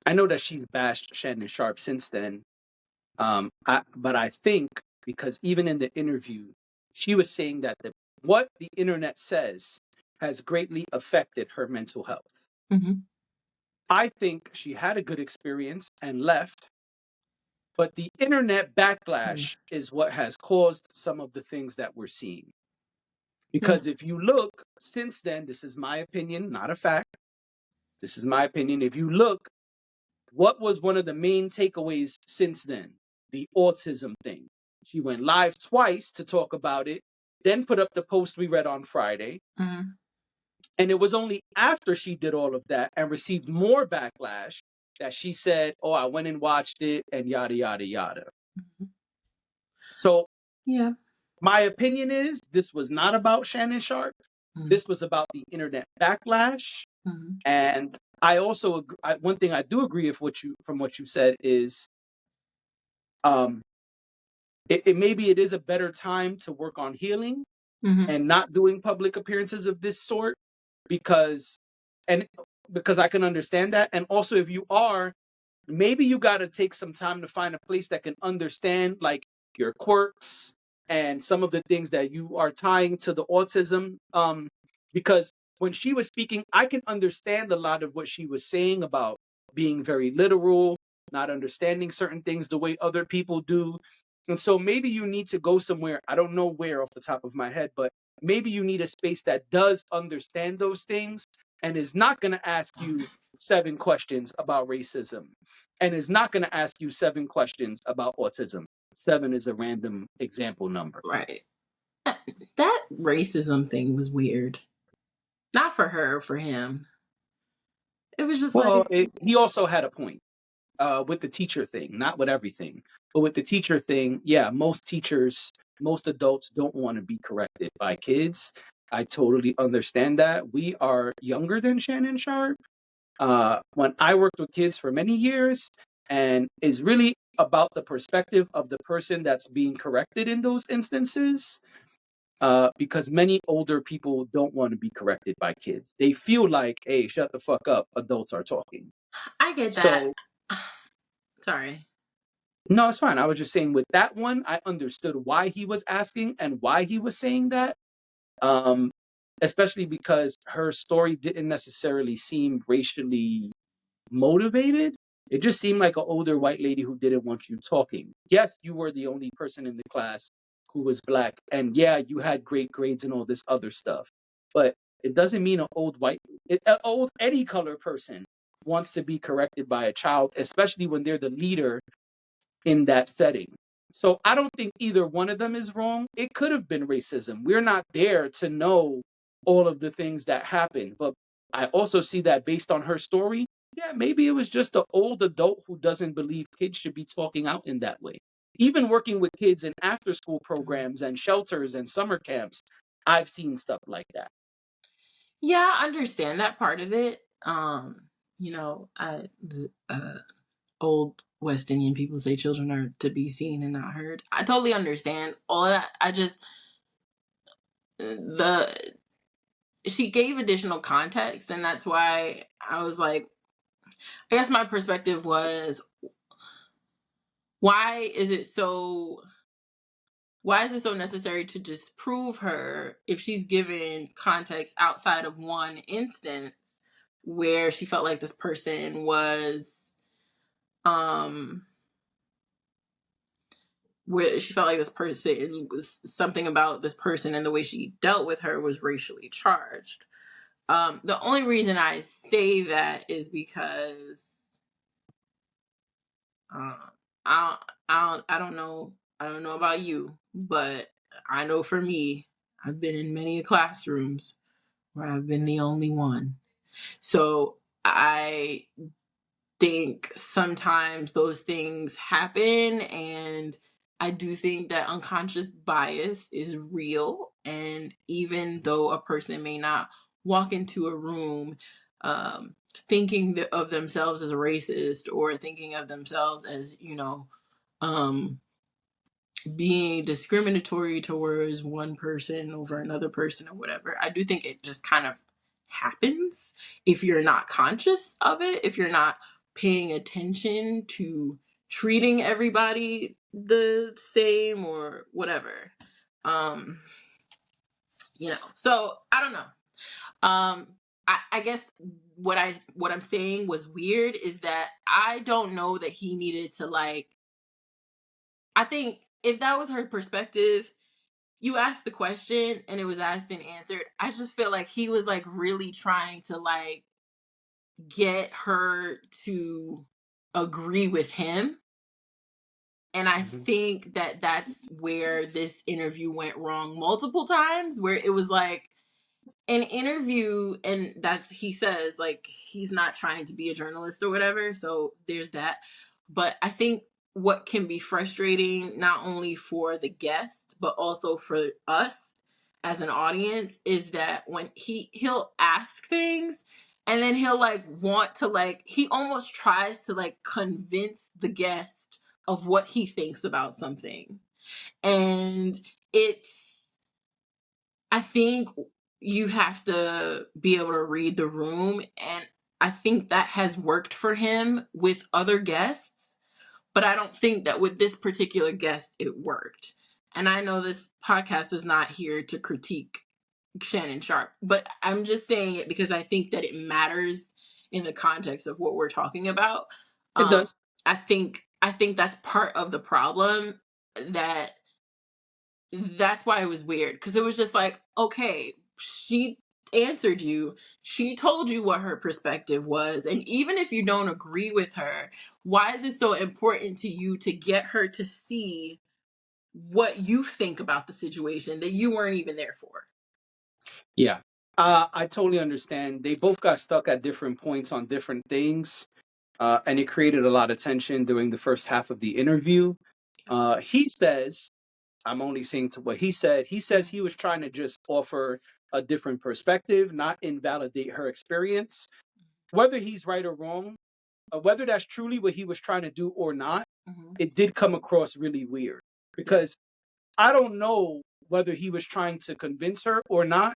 I know that she's bashed Shannon Sharp since then. But I think because even in the interview, she was saying that what the internet says has greatly affected her mental health. Mm-hmm. I think she had a good experience and left, but the internet backlash is what has caused some of the things that we're seeing. Yeah. Because if you look since then, this is my opinion, not a fact. This is my opinion. If you look, what was one of the main takeaways since then? The autism thing. She went live twice to talk about it, then put up the post we read on Friday. Mm-hmm. And it was only after she did all of that and received more backlash that she said, "Oh, I went and watched it," and yada yada yada. Mhm. So Yeah. my opinion is this was not about Shannon Sharp. Mm-hmm. This was about the internet backlash. Mm-hmm. And I also one thing I do agree with what you said is um maybe it is a better time to work on healing Mm-hmm. and not doing public appearances of this sort because and because I can understand that. And also if you are, maybe you got to take some time to find a place that can understand like your quirks and some of the things that you are tying to the autism, because when she was speaking I can understand a lot of what she was saying about being very literal, not understanding certain things the way other people do. And so maybe you need to go somewhere, I don't know where off the top of my head, but maybe you need a space that does understand those things and is not going to ask you 7 questions about racism and is not going to ask you 7 questions about autism. 7 is a random example number. Right. That racism thing was weird. Not for her, for him. It was just Well, like, he also had a point with the teacher thing, not with everything, but with the teacher thing. Yeah, most teachers, most adults don't want to be corrected by kids. I totally understand that. We are younger than Shannon Sharp. When I worked with kids for many years, and is really about the perspective of the person that's being corrected in those instances. Because many older people don't want to be corrected by kids. They feel like, hey, shut the fuck up, adults are talking. I get that. So, Sorry. no, it's fine. I was just saying with that one, I understood why he was asking and why he was saying that. Um, Especially because her story didn't necessarily seem racially motivated. It just seemed like an older white lady who didn't want you talking. Yes, you were the only person in the class who was black, and yeah, you had great grades and all this other stuff. But it doesn't mean an old any color person wants to be corrected by a child, especially when they're the leader in that setting. So I don't think either one of them is wrong. It could have been racism. We're not there to know all of the things that happened. But I also see that based on her story, yeah, maybe it was just an old adult who doesn't believe kids should be talking out in that way. Even working with kids in after school programs and shelters and summer camps, I've seen stuff like that. Yeah, I understand that part of it. The old West Indian people say children are to be seen and not heard. I totally understand all of that. I just the she gave additional context, and that's why I was like, I guess my perspective was, why is it so why is it so necessary to disprove her if she's given context outside of one instance where she felt like this person was um where she felt like this person was something about this person and the way she dealt with her was racially charged. The only reason I say that is because uh, I don't know about you, but I know for me, I've been in many classrooms where I've been the only one. So I think sometimes those things happen, and I do think that unconscious bias is real. And even though a person may not walk into a room thinking of themselves as a racist or thinking of themselves as, um, being discriminatory towards one person over another person or whatever. I do think it just kind of happens if you're not conscious of it, if you're not paying attention to treating everybody the same or whatever. Um, so I don't know. I guess what I'm saying was weird is that I don't know that he needed to like, I think if that was her perspective, you asked the question and it was asked and answered. I just feel like he was like really trying to like get her to agree with him. And I Mhm. think that that's where this interview went wrong multiple times, where it was like an interview, and that's, he says like he's not trying to be a journalist or whatever, so there's that. But I think what can be frustrating not only for the guest but also for us as an audience is that when he'll ask things and then he'll like want to, like, he almost tries to like convince the guest of what he thinks about something. And it's, I think you have to be able to read the room. And I think that has worked for him with other guests, but I don't think that with this particular guest it worked. And I know this podcast is not here to critique Shannon Sharp, but I'm just saying it because I think that it matters in the context of what we're talking about. It Um, does. I think that's part of the problem, that that's why it was weird, because it was just like, okay, she answered you, she told you what her perspective was, and even if you don't agree with her, why is it so important to you to get her to see what you think about the situation that you weren't even there for? Yeah. I totally understand. They both got stuck at different points on different things, and it created a lot of tension during the first half of the interview. He says, I'm only saying to what he said. He says he was trying to just offer a different perspective, not invalidate her experience. Whether he's right or wrong, whether that's truly what he was trying to do or not, Mm-hmm. it did come across really weird Yeah. because I don't know whether he was trying to convince her or not,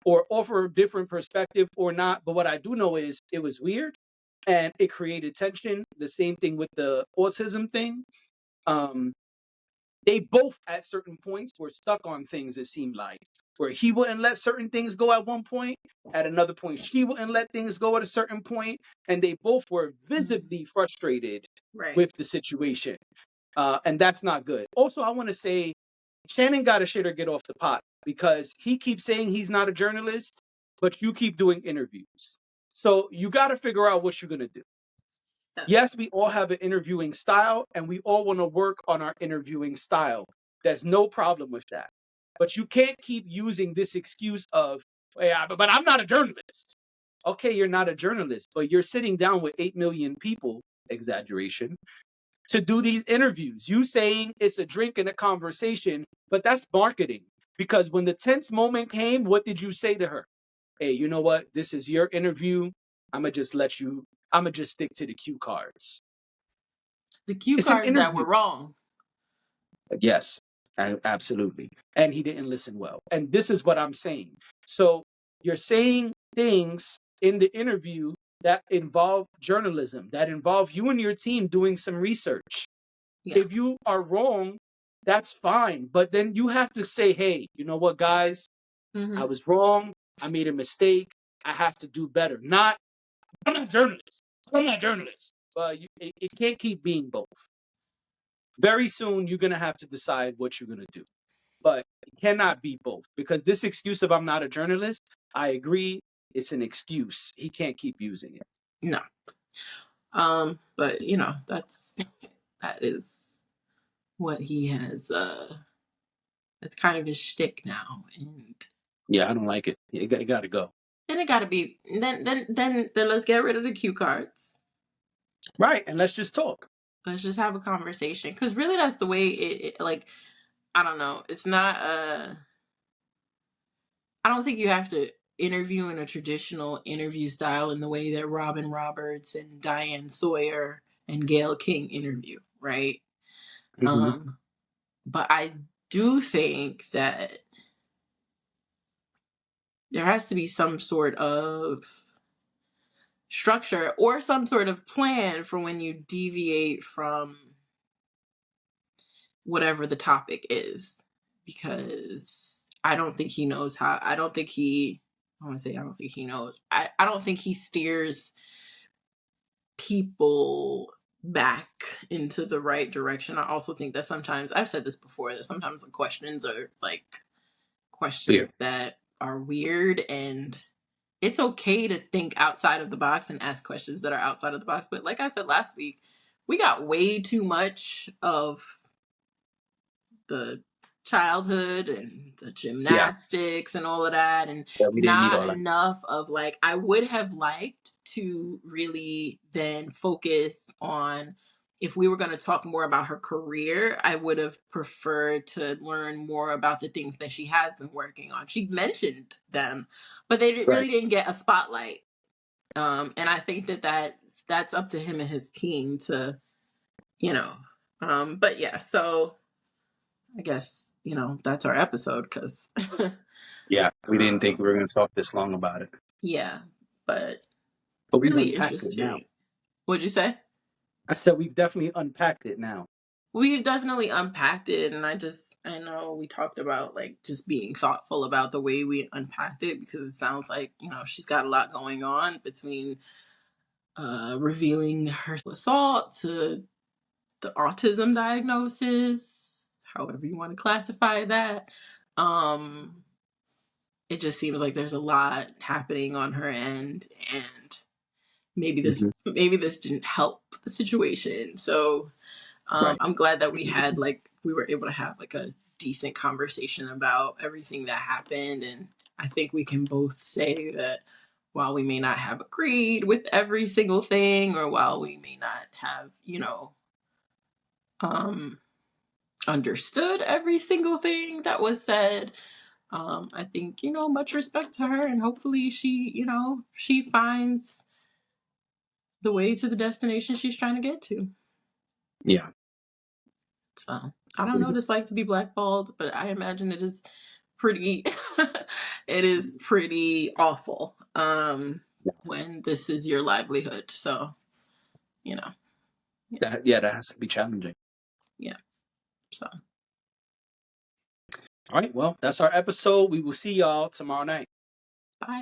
or offer a different perspective or not. But what I do know is it was weird and it created tension. The same thing with the autism thing. Um, they both at certain points were stuck on things, it seemed like, where he wouldn't let certain things go at one point, at another point she wouldn't let things go at a certain point, and they both were Mhm. visibly frustrated Right. with the situation. And that's not good. Also, I want to say Shannon got to shit or get off the pot because he keeps saying he's not a journalist, but you keep doing interviews. So you got to figure out what you're going to do. Yeah. Yes, we all have an interviewing style and we all want to work on our interviewing style. There's no problem with that. But you can't keep using this excuse of, yeah, but I'm not a journalist. Okay, you're not a journalist, but you're sitting down with 8 million people, exaggeration, to do these interviews. You saying it's a drink and a conversation, but that's marketing. Because when the tense moment came, what did you say to her? Hey, you know what? This is your interview. I'm going to just stick to the cue cards. The cue It's an cards that were interview. wrong. Yes, absolutely. And he didn't listen well. And this is what I'm saying. So you're saying things in the interview that involve journalism, that involve you and your team doing some research. Yeah. If you are wrong, that's fine. But then you have to say, hey, you know what, guys? I Hmm. was wrong. I made a mistake. I have to do better. Not, I'm not a journalist. I'm not a journalist. But it can't keep being both. Very soon, you're going to have to decide what you're going to do. But it cannot be both because this excuse of I'm not a journalist, I agree, it's an excuse. He can't keep using it. No. But that is what he has. That's kind of his shtick now, and Yeah, I don't like it. It got to go. then it got to be. Then let's get rid of the cue cards. Right. And let's just talk. Let's just have a conversation, because really that's the way it like. I don't know. It's not. I don't think you have to interview in a traditional interview style in the way that Robin Roberts and Diane Sawyer and Gayle King interview, right? Hmm. Um, but I do think that there has to be some sort of structure or some sort of plan for when you deviate from whatever the topic is, because I don't think he knows how. I don't think he. I want to say I don't think he knows. I don't think he steers people back into the right direction. I also think that sometimes, I've said this before, that sometimes the questions are like Clear. questions that are weird, and it's okay to think outside of the box and ask questions that are outside of the box. But like I said last week, we got way too much of the childhood and the Yeah, gymnastics and all of that, and yeah, we didn't need not all that. enough of like, I would have liked to really then focus on, if we were going to talk more about her career, I would have preferred to learn more about the things that she has been working on. She mentioned them, but they Right. really didn't get a spotlight. And I think that that's up to him and his team to, you know. But yeah, so I guess, that's our episode because Yeah, we didn't think we um, were going to talk this long about it, yeah, but but we've really unpacked it now. interesting. What'd you say? I said we've definitely unpacked it now. We've definitely unpacked it, and I know we talked about like just being thoughtful about the way we unpacked it because it sounds like, she's got a lot going on between revealing her assault to the autism diagnosis, however you want to classify that. Um, it just seems like there's a lot happening on her end, and maybe this Hmm. maybe this didn't help the situation. So Right. I'm glad that we were able to have like a decent conversation about everything that happened, and I think we can both say that while we may not have agreed with every single thing, or while we may not have, um, understood every single thing that was said, I think, much respect to her, and hopefully she finds the way to the destination she's trying to get to. Yeah. So I don't know what it's like to be blackballed, but I imagine it is pretty it is pretty awful when this is your livelihood. So, you know, yeah, That has to be challenging. yeah. So All right. Well, that's our episode. We will see y'all tomorrow night.